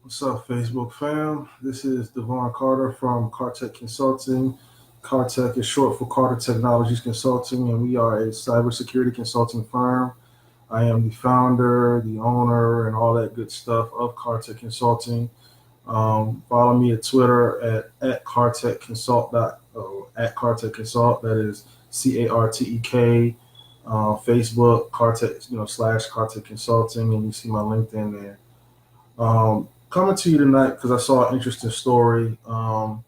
What's up, Facebook fam? This is Devon Carter from CarTek Consulting. CarTek is short for Carter Technologies Consulting, and we are a cybersecurity consulting firm. I am the founder, the owner, and all that good stuff of CarTek Consulting. Follow me at Twitter at CarTek Consult at CarTek Consult. That is CARTEK. Facebook CarTek / CarTek Consulting, and you see my LinkedIn there. Coming to you tonight because I saw an interesting story on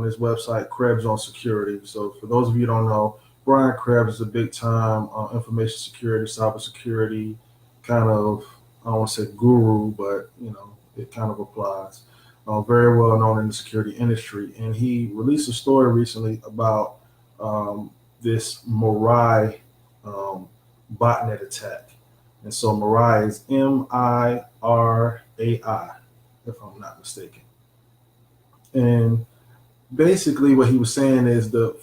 this website, Krebs on Security. So, for those of you who don't know, Brian Krebs is a big time information security, cybersecurity kind of, I don't want to say guru, but it kind of applies. Very well known in the security industry. And he released a story recently about this MIRAI botnet attack. And so MIRAI is MIRAI, if I'm not mistaken. And basically, what he was saying is the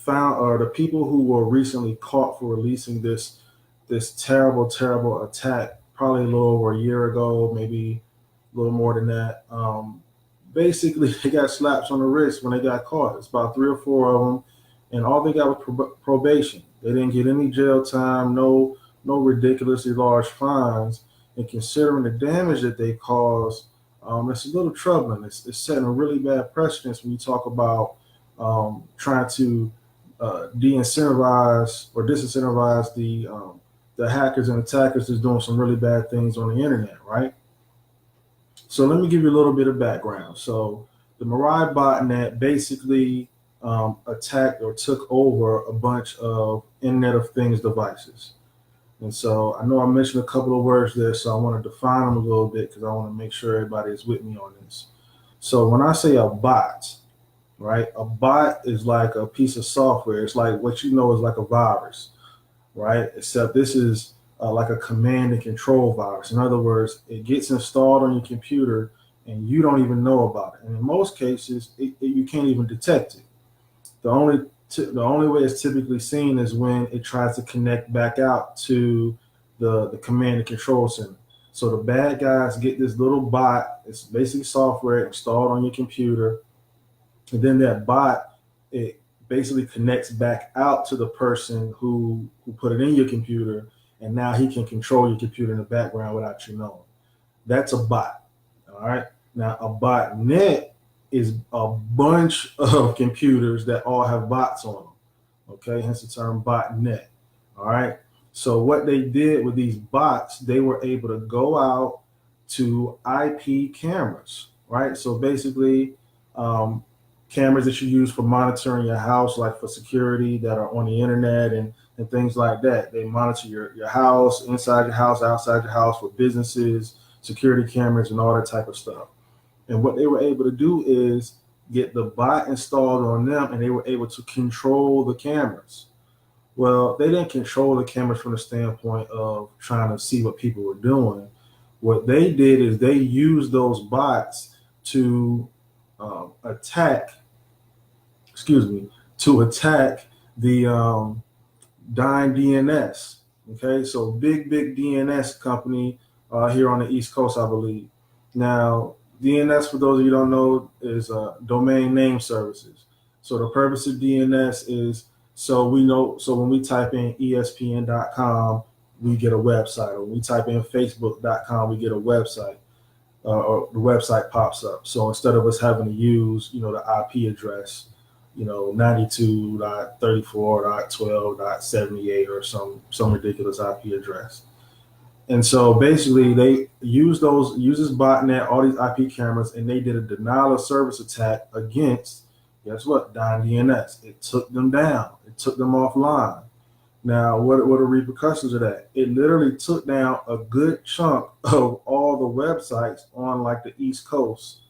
people who were recently caught for releasing this terrible, terrible attack, probably a little over a year ago, maybe a little more than that. Basically, they got slaps on the wrist when they got caught. It's about three or four of them, and all they got was probation. They didn't get any jail time, no ridiculously large fines. And considering the damage that they caused, it's a little troubling. It's setting a really bad precedence when you talk about trying to de-incentivize or disincentivize the hackers and attackers that's doing some really bad things on the internet, right? So let me give you a little bit of background. So the Mirai botnet basically attacked or took over a bunch of Internet of Things devices. And so I know I mentioned a couple of words there, so I want to define them a little bit because I want to make sure everybody is with me on this. So when I say a bot, right, a bot is like a piece of software. It's like what you know is like a virus, right? Except this is like a command and control virus. In other words, it gets installed on your computer and you don't even know about it. And in most cases, you can't even detect it. The only way it's typically seen is when it tries to connect back out to the command and control center. So the bad guys get this little bot. It's basically software installed on your computer, and then that bot, it basically connects back out to the person who put it in your computer, and now he can control your computer in the background without you knowing. That's a bot. All right. Now a botnet is a bunch of computers that all have bots on them. Okay, hence the term botnet. All right. So what they did with these bots, they were able to go out to IP cameras, right? So basically, um, cameras that you use for monitoring your house, like for security, that are on the internet and things like that. They monitor your house, inside your house, outside your house, for businesses, security cameras, and all that type of stuff. And what they were able to do is get the bot installed on them, and they were able to control the cameras. Well, they didn't control the cameras from the standpoint of trying to see what people were doing. What they did is they used those bots to attack, excuse me, to attack the Dime DNS. Okay, so big DNS company here on the East Coast, I believe. Now, DNS, for those of you who don't know, is domain name services. So the purpose of DNS is so we know. So when we type in ESPN.com, we get a website, or when we type in Facebook.com, we get a website, or the website pops up. So instead of us having to use, the IP address, 92.34.12.78 or some ridiculous IP address. And so basically, they use this botnet, all these IP cameras, and they did a denial of service attack against, guess what, Dime DNS. It took them down. It took them offline. Now, what are the repercussions of that? It literally took down a good chunk of all the websites on like the East Coast,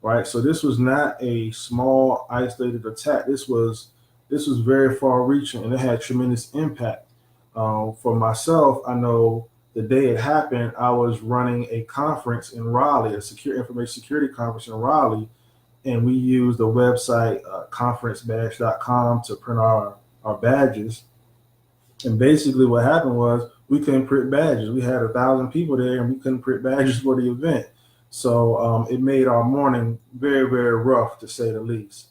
right? So this was not a small isolated attack. This was very far reaching, and it had tremendous impact. For myself, I know the day it happened, I was running a conference in Raleigh, a secure information security conference in Raleigh, and we used the website conferencebadge.com to print our badges. And basically, what happened was we couldn't print badges. We had 1,000 people there, and we couldn't print badges for the event. So it made our morning very, very rough, to say the least.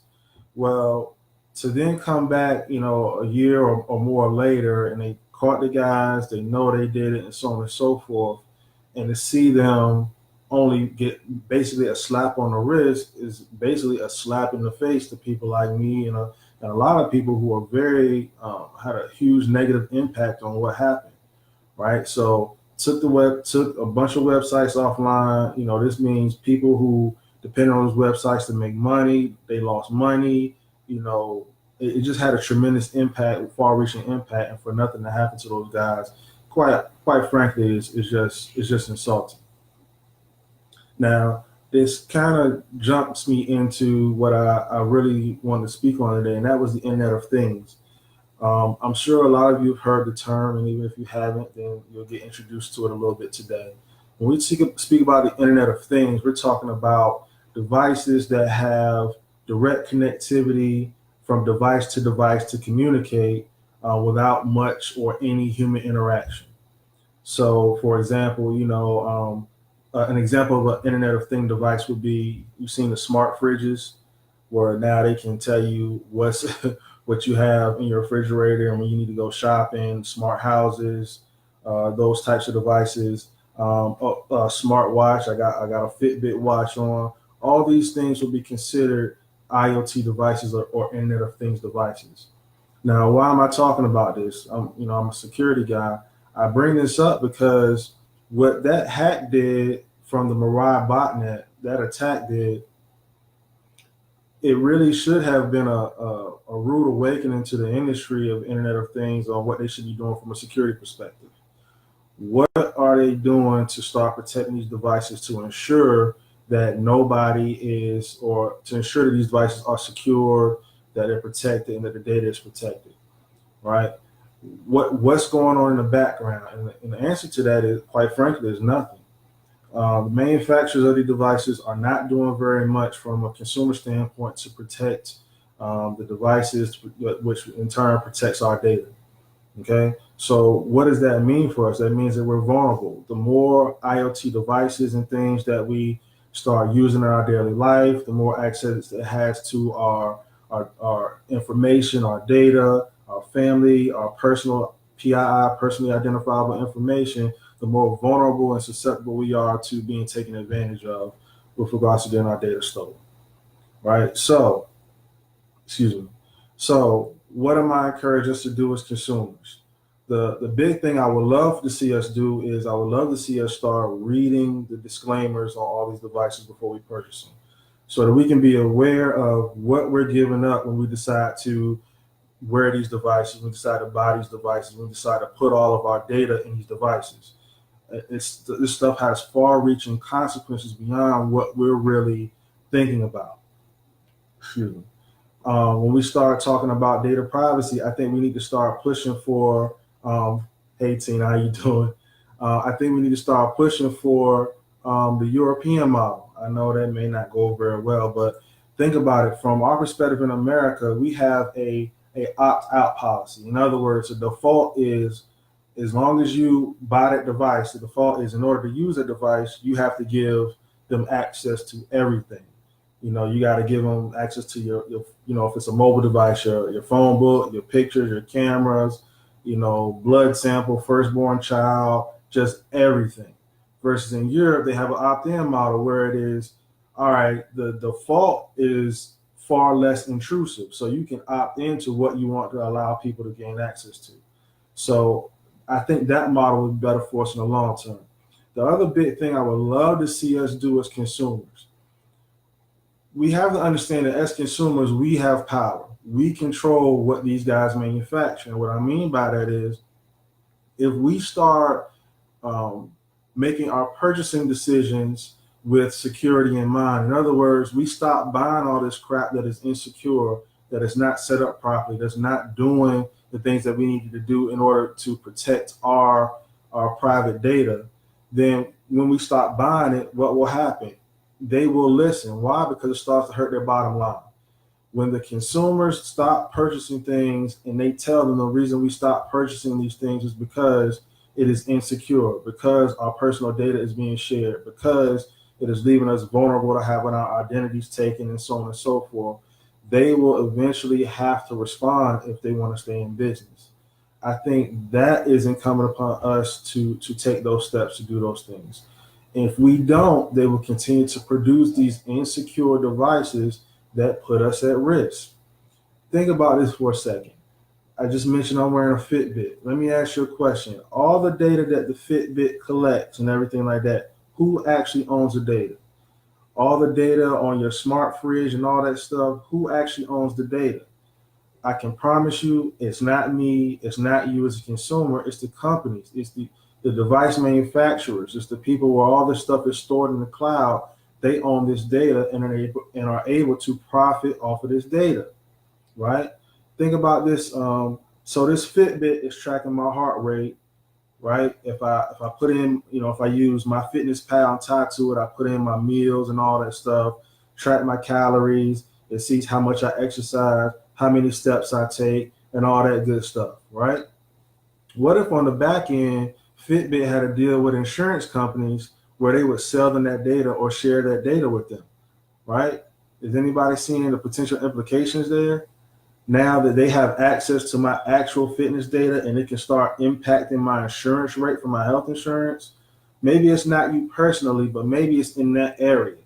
Well, to then come back, a year or more later, and they caught the guys, they know they did it, and so on and so forth, and to see them only get basically a slap on the wrist is basically a slap in the face to people like me and a lot of people who are very had a huge negative impact on what happened, right? So took a bunch of websites offline. This means people who depend on those websites to make money, they lost money. It just had a tremendous impact, far-reaching impact, and for nothing to happen to those guys, quite frankly, it's just insulting. Now, this kind of jumps me into what I really wanted to speak on today, and that was the Internet of Things. I'm sure a lot of you have heard the term, and even if you haven't, then you'll get introduced to it a little bit today. When we speak about the Internet of Things, we're talking about devices that have direct connectivity from device to device to communicate without much or any human interaction. So, for example, an example of an Internet of Thing device would be, you've seen the smart fridges, where now they can tell you what's what you have in your refrigerator and when you need to go shopping. Smart houses, those types of devices. A smart watch. I got a Fitbit watch on. All these things will be considered IoT devices or Internet of Things devices. Now, why am I talking about this? I'm a security guy. I bring this up because what that hack did from the MIRAI botnet, that attack did, it really should have been a rude awakening to the industry of Internet of Things on what they should be doing from a security perspective. What are they doing to start protecting these devices to ensure that nobody is, or to ensure that these devices are secure, that they're protected, and that the data is protected, right? What's going on in the background? And the answer to that is, quite frankly, is nothing. The manufacturers of the devices are not doing very much from a consumer standpoint to protect the devices, which in turn protects our data. Okay, so what does that mean for us? That means that we're vulnerable. The more IoT devices and things that we start using in our daily life, the more access it has to our information, our data, our family, our personal PII, personally identifiable information, the more vulnerable and susceptible we are to being taken advantage of with regards to getting our data stolen. Right? So, excuse me. So, what am I encouraging us to do as consumers? The big thing I would love to see us do is, I would love to see us start reading the disclaimers on all these devices before we purchase them, so that we can be aware of what we're giving up when we decide to wear these devices, when we decide to buy these devices, when we decide to put all of our data in these devices. This stuff has far-reaching consequences beyond what we're really thinking about. Excuse me. When we start talking about data privacy, I think we need to start pushing for. Hey Tina, how you doing? I think we need to start pushing for the European model. I know that may not go very well, but think about it. From our perspective in America, we have a opt-out policy. In other words, the default is, as long as you buy that device, the default is, in order to use a device, you have to give them access to everything. You got to give them access to your if it's a mobile device, your phone book, your pictures, your cameras, blood sample, firstborn child, just everything. Versus in Europe, they have an opt-in model where it is, all right, the default is far less intrusive. So you can opt into what you want to allow people to gain access to. So I think that model would be better for us in the long term. The other big thing I would love to see us do as consumers, we have to understand that as consumers, we have power. We control what these guys manufacture. And what I mean by that is, if we start making our purchasing decisions with security in mind, in other words, we stop buying all this crap that is insecure, that is not set up properly, that's not doing the things that we need to do in order to protect our private data, then when we stop buying it, what will happen? They will listen. Why? Because it starts to hurt their bottom line. When the consumers stop purchasing things and they tell them the reason we stop purchasing these things is because it is insecure, because our personal data is being shared, because It is leaving us vulnerable to having our identities taken and so on and so forth. They will eventually have to respond if they want to stay in business. I think that is incumbent upon us to take those steps to do those things. If we don't, they will continue to produce these insecure devices that put us at risk. Think about this for a second. I just mentioned I'm wearing a Fitbit. Let me ask you a question. All the data that the Fitbit collects and everything like that, who actually owns the data? All the data on your smart fridge and all that stuff, who actually owns the data? I can promise you it's not me, it's not you as a consumer, it's the companies, it's the device manufacturers, it's the people where all this stuff is stored in the cloud. They own this data and are able to profit off of this data, right? Think about this. So this Fitbit is tracking my heart rate, right? If I put in, if I use my fitness pal and tie to it, I put in my meals and all that stuff, track my calories, it sees how much I exercise, how many steps I take, and all that good stuff, right? What if on the back end, Fitbit had a deal with insurance companies where they would sell them that data or share that data with them, right? Is anybody seeing the potential implications there? Now that they have access to my actual fitness data and it can start impacting my insurance rate for my health insurance, maybe it's not you personally, but maybe it's in that area,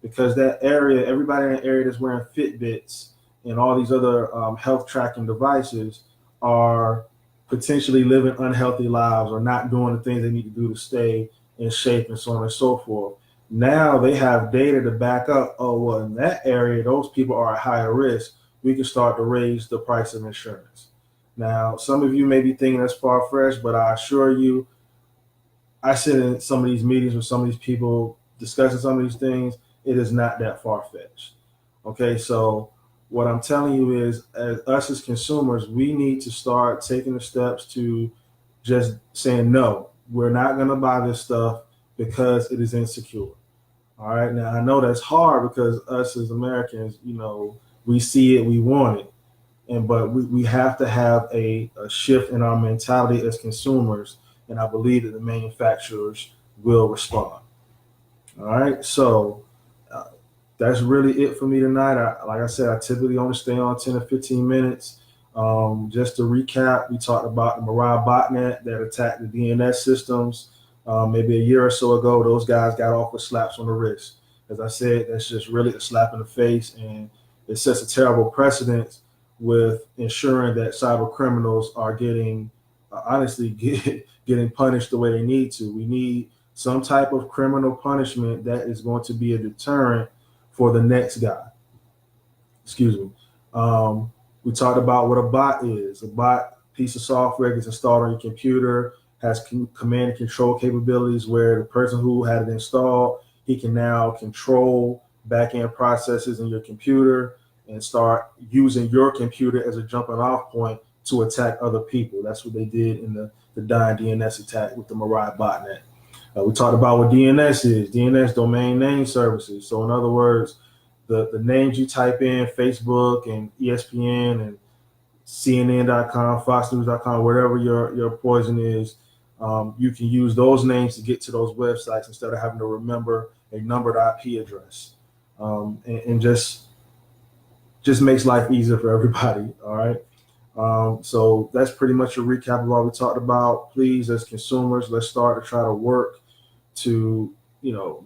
because that area, everybody in that area that's wearing Fitbits and all these other health tracking devices are potentially living unhealthy lives or not doing the things they need to do to stay in shape and so on and so forth. Now they have data to back up, oh, well, in that area, those people are at higher risk. We can start to raise the price of insurance. Now, some of you may be thinking that's far-fetched, but I assure you, I sit in some of these meetings with some of these people discussing some of these things. It is not that far-fetched. Okay, so what I'm telling you is, as us as consumers, we need to start taking the steps to just saying, no, we're not going to buy this stuff because it is insecure. All right, now I know that's hard because us as Americans, we see it, we want it, but we have to have a shift in our mentality as consumers, and I believe that the manufacturers will respond. All right, so that's really it for me tonight. Like I said, I typically only stay on 10 or 15 minutes. Just to recap, we talked about the MIRAI botnet that attacked the DNS systems. Maybe a year or so ago, those guys got off with slaps on the wrist. As I said, that's just really a slap in the face, and it sets a terrible precedent with ensuring that cyber criminals are getting, honestly, getting punished the way they need to. We need some type of criminal punishment that is going to be a deterrent for the next guy. Excuse me. We talked about what a bot is. A bot piece of software gets installed on your computer, has command and control capabilities where the person who had it installed, he can now control back-end processes in your computer and start using your computer as a jumping off point to attack other people. That's what they did in the dying DNS attack with the MIRAI botnet. We talked about what DNS is. DNS, domain name services. So in other words, the names you type in, Facebook and ESPN and CNN.com, FoxNews.com, whatever your poison is, you can use those names to get to those websites instead of having to remember a numbered IP address. And just makes life easier for everybody. All right. So that's pretty much a recap of what we talked about. Please, as consumers, let's start to try to work to,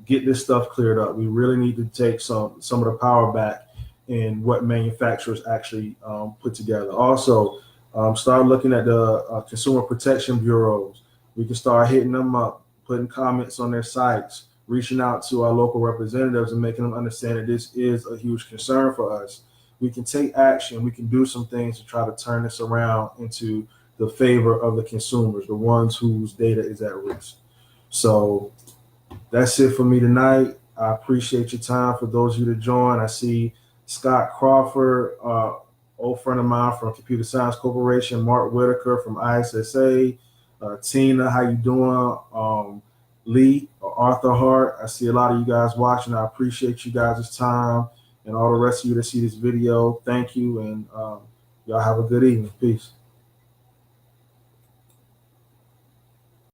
get this stuff cleared up. We really need to take some of the power back in what manufacturers actually put together. Also, start looking at the consumer protection bureaus. We can start hitting them up, putting comments on their sites, reaching out to our local representatives and making them understand that this is a huge concern for us. We can take action. We can do some things to try to turn this around into the favor of the consumers, the ones whose data is at risk. So that's it for me tonight. I appreciate your time. For those of you that join, I see Scott Crawford, old friend of mine from Computer Science Corporation, Mark Whitaker from ISSA, Tina, how you doing? Lee or Arthur Hart. I see a lot of you guys watching. I appreciate you guys' time, and all the rest of you that see this video. Thank you, and y'all have a good evening. Peace.